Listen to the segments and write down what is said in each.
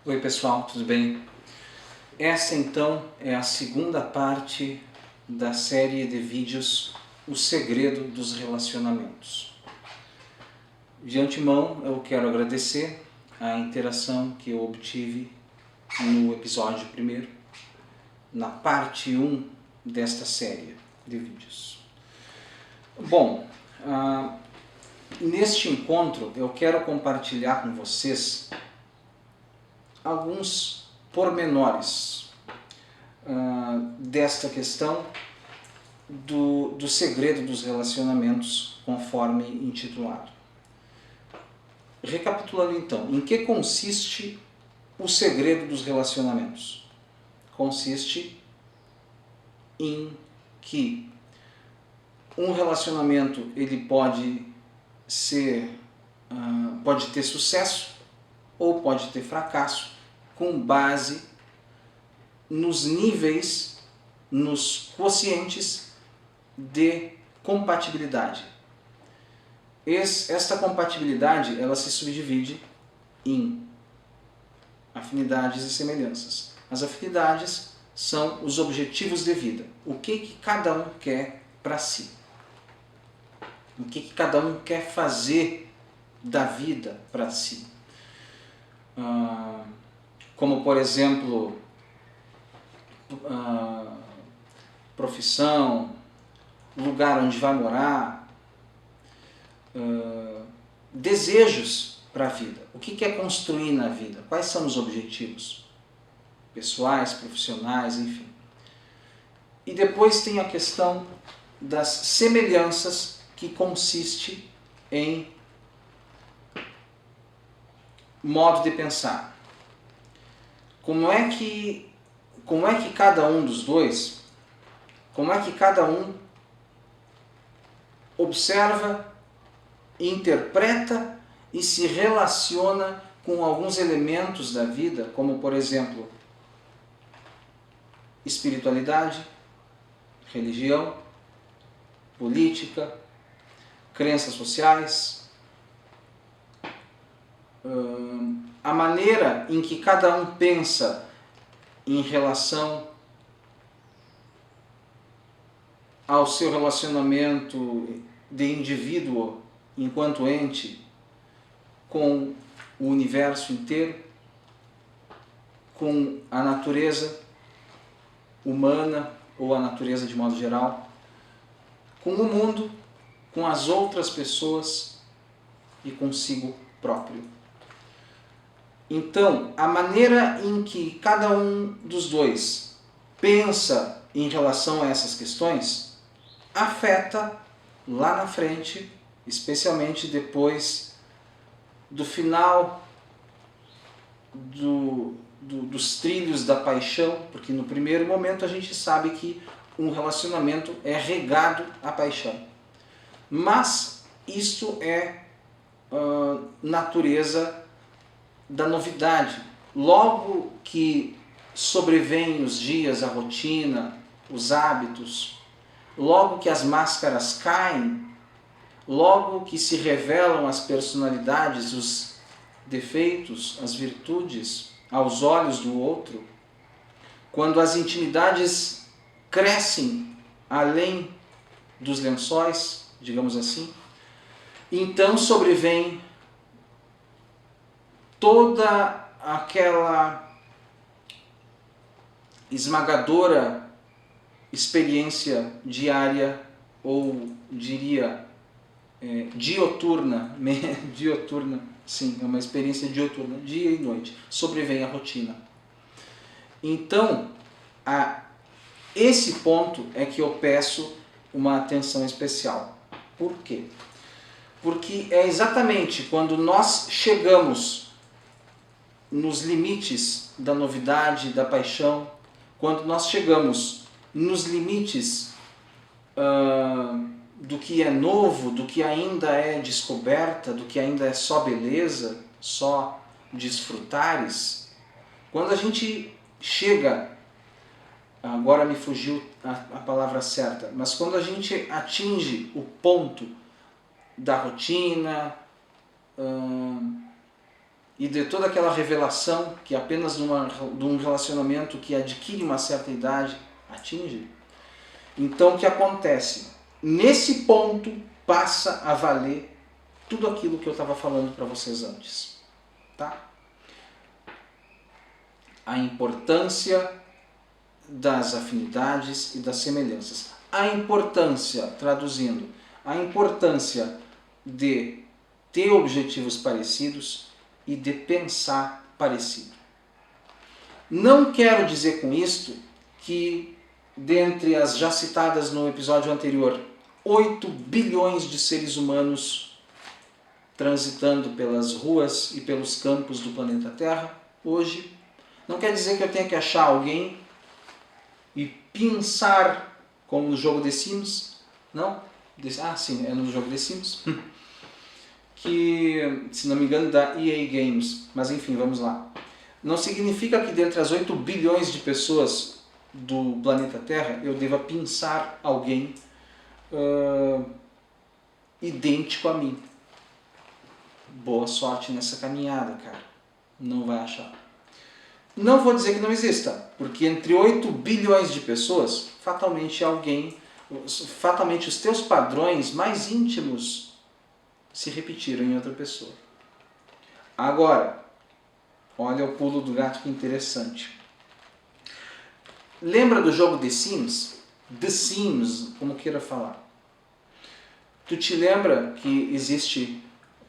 Oi pessoal, tudo bem? Essa então é a segunda parte da série de vídeos O Segredo dos Relacionamentos. De antemão eu quero agradecer a interação que eu obtive no episódio primeiro, na parte 1 desta série de vídeos. Bom, neste encontro eu quero compartilhar com vocês alguns pormenores desta questão do segredo dos relacionamentos, conforme intitulado. Recapitulando então, em que consiste o segredo dos relacionamentos? Consiste em que um relacionamento ele pode ter sucesso ou pode ter fracasso com base nos níveis, nos quocientes de compatibilidade. Esta compatibilidade ela se subdivide em afinidades e semelhanças. As afinidades são os objetivos de vida. O que cada um quer para si. O que cada um quer fazer da vida para si. Como, por exemplo, profissão, lugar onde vai morar, desejos para a vida. O que quer construir na vida? Quais são os objetivos? Pessoais, profissionais, enfim. E depois tem a questão das semelhanças, que consiste em modo de pensar. Como é que cada um dos dois, como é que cada um observa, interpreta e se relaciona com alguns elementos da vida, como por exemplo, espiritualidade, religião, política, crenças sociais, a maneira em que cada um pensa em relação ao seu relacionamento de indivíduo enquanto ente com o universo inteiro, com a natureza humana ou a natureza de modo geral, com o mundo, com as outras pessoas e consigo próprio. Então, a maneira em que cada um dos dois pensa em relação a essas questões afeta lá na frente, especialmente depois do final dos trilhos da paixão, porque no primeiro momento a gente sabe que um relacionamento é regado à paixão. Mas isto é natureza da novidade. Logo que sobrevêm os dias, a rotina, os hábitos, logo que as máscaras caem, logo que se revelam as personalidades, os defeitos, as virtudes aos olhos do outro, quando as intimidades crescem além dos lençóis, digamos assim, então sobrevém toda aquela esmagadora experiência diária, ou diria dioturna, dioturna, sim, é uma experiência dioturna, dia e noite, sobrevém a rotina. Então, a esse ponto é que eu peço uma atenção especial. Por quê? Porque é exatamente quando nós chegamos nos limites da novidade, da paixão, quando nós chegamos nos limites do que é novo, do que ainda é descoberta, do que ainda é só beleza, só desfrutares, quando a gente chega, agora me fugiu a palavra certa, mas quando a gente atinge o ponto da rotina, e de toda aquela revelação que apenas de um relacionamento que adquire uma certa idade atinge. Então o que acontece? Nesse ponto passa a valer tudo aquilo que eu estava falando para vocês antes. Tá? A importância das afinidades e das semelhanças. A importância, traduzindo, a importância de ter objetivos parecidos e de pensar parecido. Não quero dizer com isto que, dentre as já citadas no episódio anterior, 8 bilhões de seres humanos transitando pelas ruas e pelos campos do planeta Terra, hoje, não quer dizer que eu tenha que achar alguém e pensar como no jogo The Sims, não? Sim, é no jogo The Sims, que, se não me engano, da EA Games, mas enfim, vamos lá. Não significa que dentre as 8 bilhões de pessoas do planeta Terra eu deva pensar alguém idêntico a mim. Boa sorte nessa caminhada, cara. Não vai achar. Não vou dizer que não exista, porque entre 8 bilhões de pessoas, fatalmente os teus padrões mais íntimos se repetiram em outra pessoa. Agora, olha o pulo do gato, que interessante. Lembra do jogo The Sims? The Sims, como queira falar. Tu te lembra que existe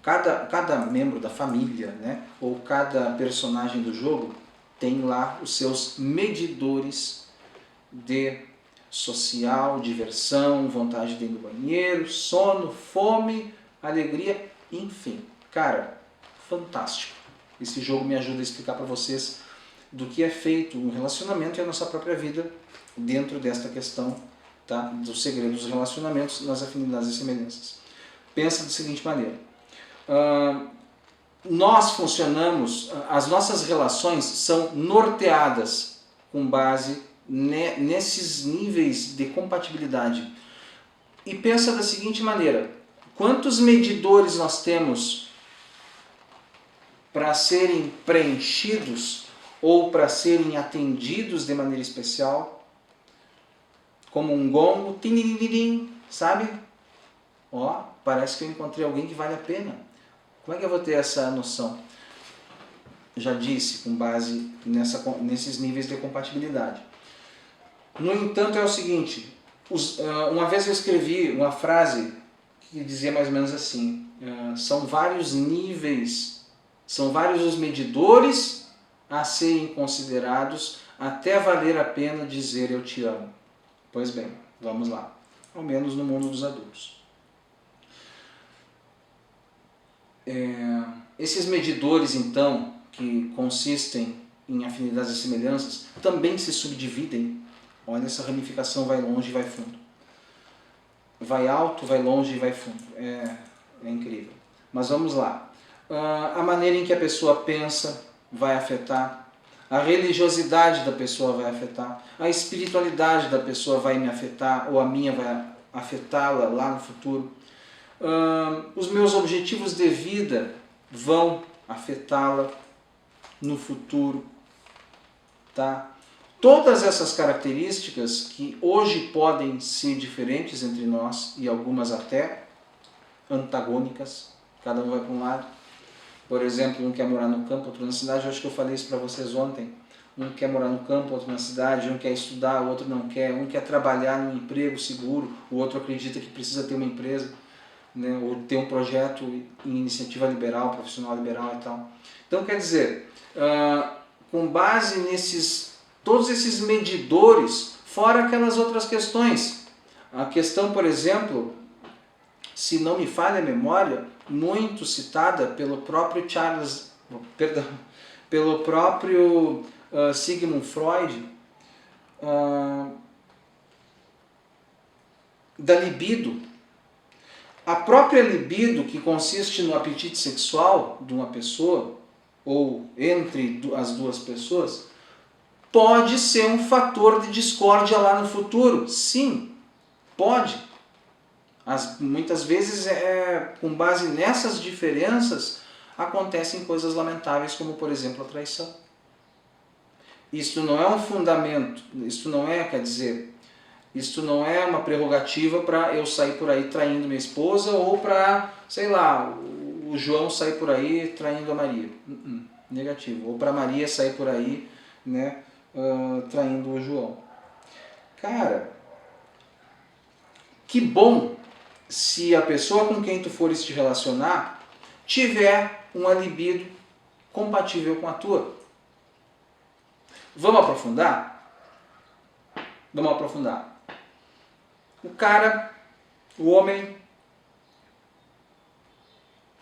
cada membro da família, né? Ou cada personagem do jogo tem lá os seus medidores de social, diversão, vontade de ir no banheiro, sono, fome, alegria, enfim. Cara, fantástico. Esse jogo me ajuda a explicar para vocês do que é feito um relacionamento e a nossa própria vida dentro desta questão, tá? Dos segredos dos relacionamentos, nas afinidades e semelhanças. Pensa da seguinte maneira. Nós funcionamos, as nossas relações são norteadas com base nesses níveis de compatibilidade. E pensa da seguinte maneira: quantos medidores nós temos para serem preenchidos ou para serem atendidos de maneira especial? Como um gongo, tim, sabe? Ó, parece que eu encontrei alguém que vale a pena. Como é que eu vou ter essa noção? Já disse, com base nesses níveis de compatibilidade. No entanto, é o seguinte, uma vez eu escrevi uma frase que dizia mais ou menos assim, são vários níveis, são vários os medidores a serem considerados até valer a pena dizer eu te amo. Pois bem, vamos lá, ao menos no mundo dos adultos. Esses medidores, então, que consistem em afinidades e semelhanças, também se subdividem. Olha, essa ramificação vai longe e vai fundo. Vai alto, vai longe e vai fundo. É incrível. Mas vamos lá. A maneira em que a pessoa pensa vai afetar. A religiosidade da pessoa vai afetar. A espiritualidade da pessoa vai me afetar, ou a minha vai afetá-la lá no futuro. Os meus objetivos de vida vão afetá-la no futuro, tá? Todas essas características que hoje podem ser diferentes entre nós e algumas até antagônicas, cada um vai para um lado. Por exemplo, um quer morar no campo, outro na cidade. Eu acho que eu falei isso para vocês ontem. Um quer morar no campo, outro na cidade. Um quer estudar, o outro não quer. Um quer trabalhar num emprego seguro, o outro acredita que precisa ter uma empresa, né, ou ter um projeto em iniciativa liberal, profissional liberal e tal. Então, quer dizer, com base todos esses medidores, fora aquelas outras questões. A questão, por exemplo, se não me falha a memória, muito citada pelo próprio Sigmund Freud, da libido. A própria libido, que consiste no apetite sexual de uma pessoa, ou entre as duas pessoas, pode ser um fator de discórdia lá no futuro. Sim, pode. Muitas vezes, com base nessas diferenças, acontecem coisas lamentáveis, como por exemplo a traição. Isto não é um fundamento, isto não é, quer dizer, isto não é uma prerrogativa para eu sair por aí traindo minha esposa ou para, sei lá, o João sair por aí traindo a Maria. Negativo. Ou para Maria sair por aí, né, traindo o João. Cara, que bom se a pessoa com quem tu fores te relacionar tiver uma libido compatível com a tua. Vamos aprofundar? Vamos aprofundar. O cara, o homem,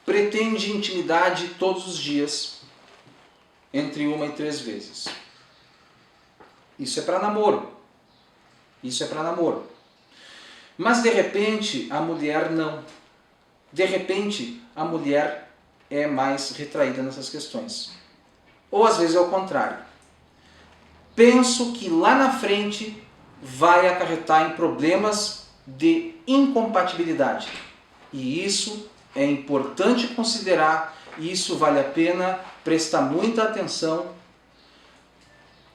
pretende intimidade todos os dias, entre 1 e 3 vezes. Isso é para namoro. Isso é para namoro. Mas de repente a mulher não. De repente a mulher é mais retraída nessas questões. Ou às vezes é o contrário. Penso que lá na frente vai acarretar em problemas de incompatibilidade. E isso é importante considerar, e isso vale a pena prestar muita atenção.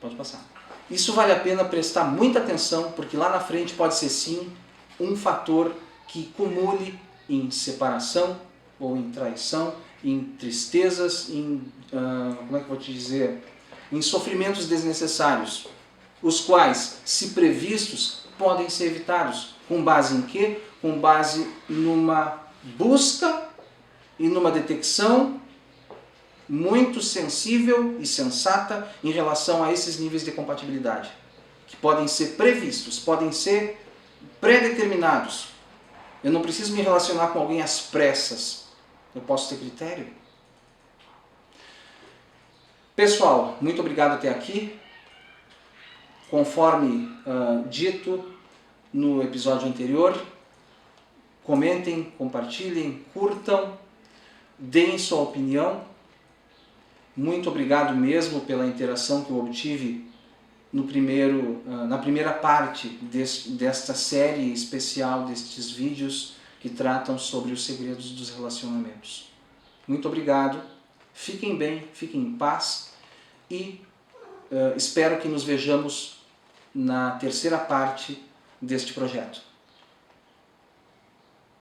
Pode passar. Isso vale a pena prestar muita atenção, porque lá na frente pode ser sim um fator que cumule em separação ou em traição, em tristezas, em, como é que eu vou te dizer, em sofrimentos desnecessários, os quais, se previstos, podem ser evitados. Com base em quê? Com base numa busca e numa detecção muito sensível e sensata em relação a esses níveis de compatibilidade, que podem ser previstos, podem ser pré-determinados. Eu não preciso me relacionar com alguém às pressas. Eu posso ter critério. Pessoal, muito obrigado até aqui. Conforme dito no episódio anterior, comentem, compartilhem, curtam, deem sua opinião. Muito obrigado mesmo pela interação que eu obtive na primeira parte desta série especial, destes vídeos que tratam sobre os segredos dos relacionamentos. Muito obrigado, fiquem bem, fiquem em paz e espero que nos vejamos na terceira parte deste projeto.